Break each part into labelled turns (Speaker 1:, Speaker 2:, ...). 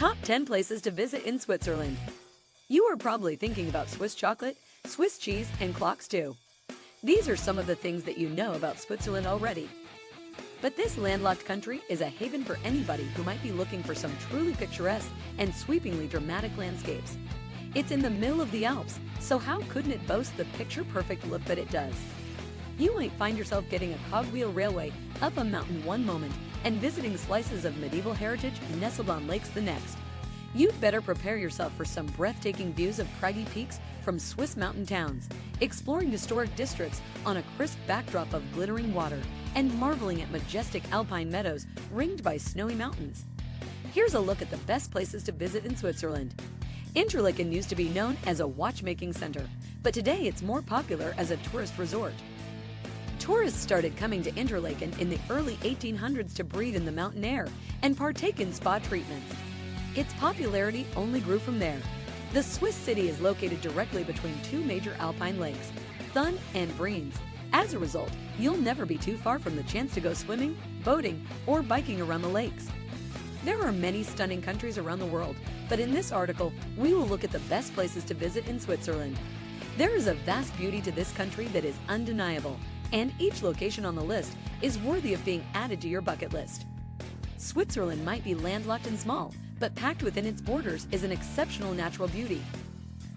Speaker 1: Top 10 places to visit in Switzerland. You are probably thinking about Swiss chocolate, Swiss cheese, and clocks too. These are some of the things that you know about Switzerland already. But this landlocked country is a haven for anybody who might be looking for some truly picturesque and sweepingly dramatic landscapes. It's in the middle of the Alps, so how couldn't it boast the picture-perfect look that it does? You might find yourself getting a cogwheel railway up a mountain one moment and visiting slices of medieval heritage nestled on lakes the next. You'd better prepare yourself for some breathtaking views of craggy peaks from Swiss mountain towns, exploring historic districts on a crisp backdrop of glittering water, and marveling at majestic alpine meadows ringed by snowy mountains. Here's a look at the best places to visit in Switzerland. Interlaken used to be known as a watchmaking center, but today it's more popular as a tourist resort. Tourists started coming to Interlaken in the early 1800s to breathe in the mountain air and partake in spa treatments. Its popularity only grew from there. The Swiss city is located directly between two major alpine lakes, Thun and Brienz. As a result, you'll never be too far from the chance to go swimming, boating, or biking around the lakes. There are many stunning countries around the world, but in this article, we will look at the best places to visit in Switzerland. There is a vast beauty to this country that is undeniable, and each location on the list is worthy of being added to your bucket list. Switzerland might be landlocked and small, but packed within its borders is an exceptional natural beauty.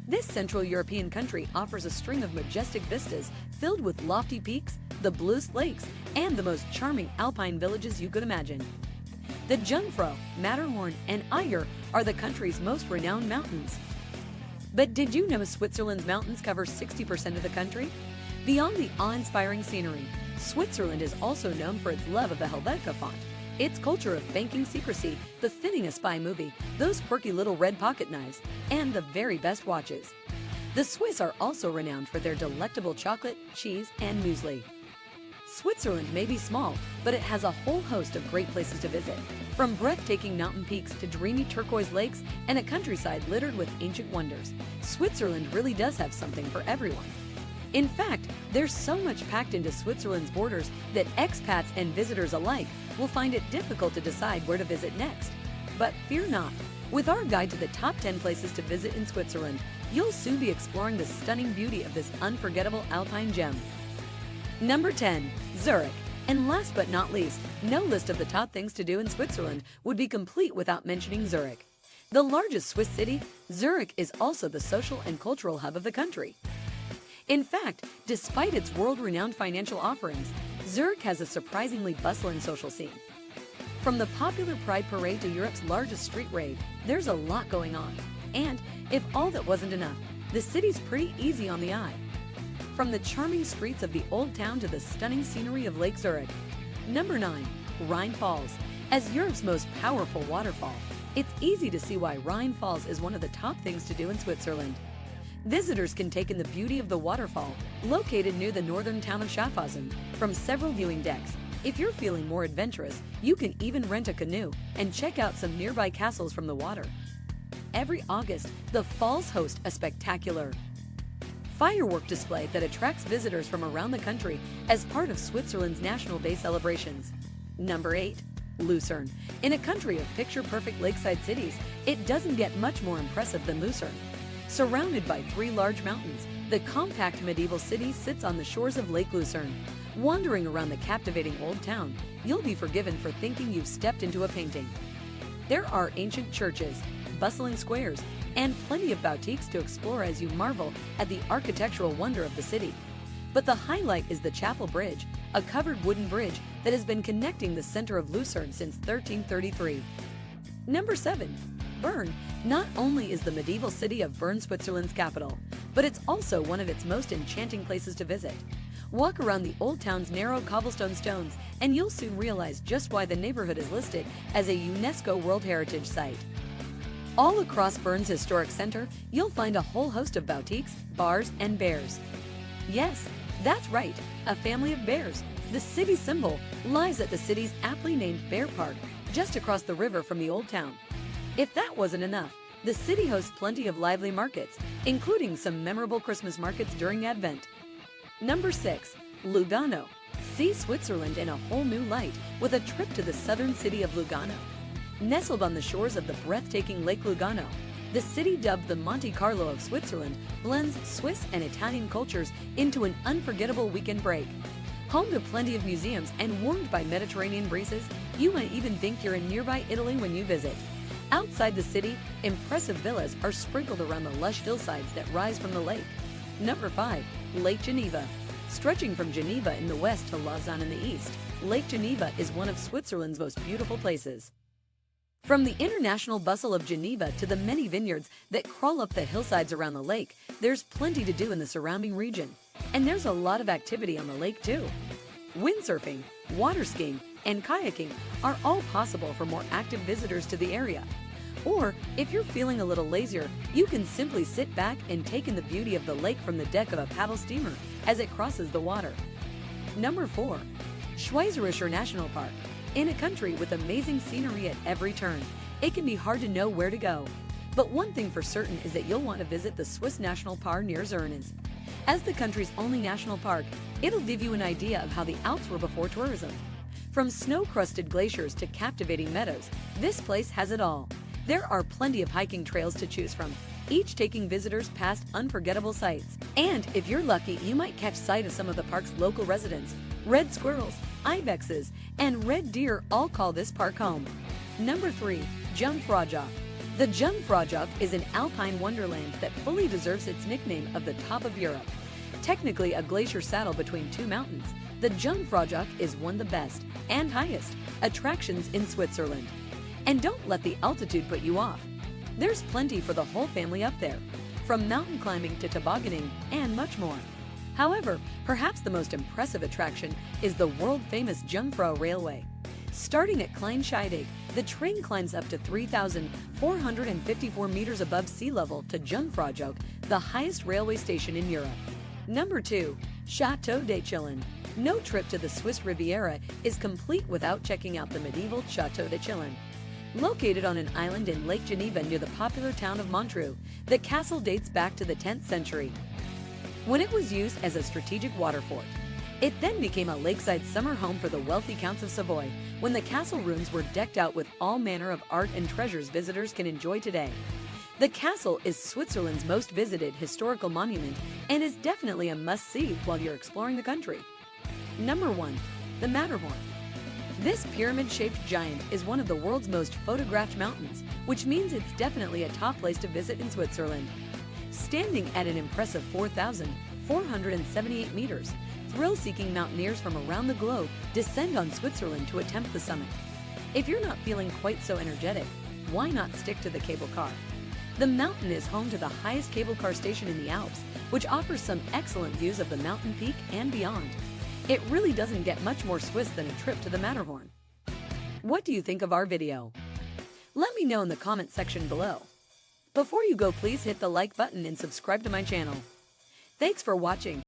Speaker 1: This Central European country offers a string of majestic vistas filled with lofty peaks, the bluest lakes, and the most charming alpine villages you could imagine. The Jungfrau, Matterhorn, and Eiger are the country's most renowned mountains. But did you know Switzerland's mountains cover 60% of the country? Beyond the awe-inspiring scenery, Switzerland is also known for its love of the Helvetica font, its culture of banking secrecy, the thinning a spy movie, those quirky little red pocket knives, and the very best watches. The Swiss are also renowned for their delectable chocolate, cheese, and muesli. Switzerland may be small, but it has a whole host of great places to visit, from breathtaking mountain peaks to dreamy turquoise lakes and a countryside littered with ancient wonders. Switzerland really does have something for everyone. In fact, there's so much packed into Switzerland's borders that expats and visitors alike will find it difficult to decide where to visit next. But fear not. With our guide to the top 10 places to visit in Switzerland, you'll soon be exploring the stunning beauty of this unforgettable alpine gem. Number 10. Zurich. And last but not least, no list of the top things to do in Switzerland would be complete without mentioning Zurich. The largest Swiss city, Zurich is also the social and cultural hub of the country. In fact, despite its world-renowned financial offerings, Zurich has a surprisingly bustling social scene. From the popular Pride Parade to Europe's largest street rave, there's a lot going on. And if all that wasn't enough, the city's pretty easy on the eye. From the charming streets of the old town to the stunning scenery of Lake Zurich. Number 9. Rhine Falls. As Europe's most powerful waterfall, it's easy to see why Rhine Falls is one of the top things to do in Switzerland. Visitors can take in the beauty of the waterfall, located near the northern town of Schaffhausen, from several viewing decks. If you're feeling more adventurous, you can even rent a canoe and check out some nearby castles from the water. Every August, the falls host a spectacular firework display that attracts visitors from around the country as part of Switzerland's National Day celebrations. Number 8. Lucerne. In a country of picture-perfect lakeside cities, it doesn't get much more impressive than Lucerne. Surrounded by 3 large mountains, the compact medieval city sits on the shores of Lake Lucerne. Wandering around the captivating old town, you'll be forgiven for thinking you've stepped into a painting. There are ancient churches, bustling squares, and plenty of boutiques to explore as you marvel at the architectural wonder of the city. But the highlight is the Chapel Bridge, a covered wooden bridge that has been connecting the center of Lucerne since 1333. Number 7. Bern. Not only is the medieval city of Bern Switzerland's capital, but it's also one of its most enchanting places to visit. Walk around the old town's narrow cobblestone stones and you'll soon realize just why the neighborhood is listed as a UNESCO World Heritage Site. All across Bern's historic center, you'll find a whole host of boutiques, bars, and bears. Yes, that's right, a family of bears. The city symbol lies at the city's aptly named Bear Park, just across the river from the old town. If that wasn't enough, the city hosts plenty of lively markets, including some memorable Christmas markets during Advent. Number 6. Lugano. See Switzerland in a whole new light with a trip to the southern city of Lugano. Nestled on the shores of the breathtaking Lake Lugano, the city dubbed the Monte Carlo of Switzerland blends Swiss and Italian cultures into an unforgettable weekend break. Home to plenty of museums and warmed by Mediterranean breezes, you might even think you're in nearby Italy when you visit. Outside the city, impressive villas are sprinkled around the lush hillsides that rise from the lake. Number 5. Lake Geneva. Stretching from Geneva in the west to Lausanne in the east, Lake Geneva is one of Switzerland's most beautiful places. From the international bustle of Geneva to the many vineyards that crawl up the hillsides around the lake, there's plenty to do in the surrounding region. And there's a lot of activity on the lake too. Windsurfing, water skiing, and kayaking are all possible for more active visitors to the area. Or, if you're feeling a little lazier, you can simply sit back and take in the beauty of the lake from the deck of a paddle steamer as it crosses the water. Number 4. Schweizerischer National Park. In a country with amazing scenery at every turn, it can be hard to know where to go. But one thing for certain is that you'll want to visit the Swiss National Park near Zermatt. As the country's only national park, it'll give you an idea of how the Alps were before tourism. From snow-crusted glaciers to captivating meadows, this place has it all. There are plenty of hiking trails to choose from, each taking visitors past unforgettable sights. And if you're lucky, you might catch sight of some of the park's local residents. Red squirrels, ibexes, and red deer all call this park home. Number 3. Jungfraujoch. The Jungfraujoch is an alpine wonderland that fully deserves its nickname of the top of Europe. Technically a glacier saddle between two mountains, the Jungfraujoch is one of the best and highest attractions in Switzerland. And don't let the altitude put you off. There's plenty for the whole family up there, from mountain climbing to tobogganing and much more. However, perhaps the most impressive attraction is the world-famous Jungfrau Railway. Starting at Kleinscheidegg, the train climbs up to 3,454 meters above sea level to Jungfraujoch, the highest railway station in Europe. Number 2. Chateau de Chillon. No trip to the Swiss Riviera is complete without checking out the medieval Chateau de Chillon. Located on an island in Lake Geneva near the popular town of Montreux, the castle dates back to the 10th century, when it was used as a strategic water fort. It then became a lakeside summer home for the wealthy Counts of Savoy, when the castle rooms were decked out with all manner of art and treasures visitors can enjoy today. The castle is Switzerland's most visited historical monument and is definitely a must-see while you're exploring the country. Number 1. The Matterhorn. This pyramid-shaped giant is one of the world's most photographed mountains, which means it's definitely a top place to visit in Switzerland. Standing at an impressive 4,478 meters, thrill-seeking mountaineers from around the globe descend on Switzerland to attempt the summit. If you're not feeling quite so energetic, why not stick to the cable car? The mountain is home to the highest cable car station in the Alps, which offers some excellent views of the mountain peak and beyond. It really doesn't get much more Swiss than a trip to the Matterhorn. What do you think of our video? Let me know in the comment section below. Before you go, please hit the like button and subscribe to my channel. Thanks for watching.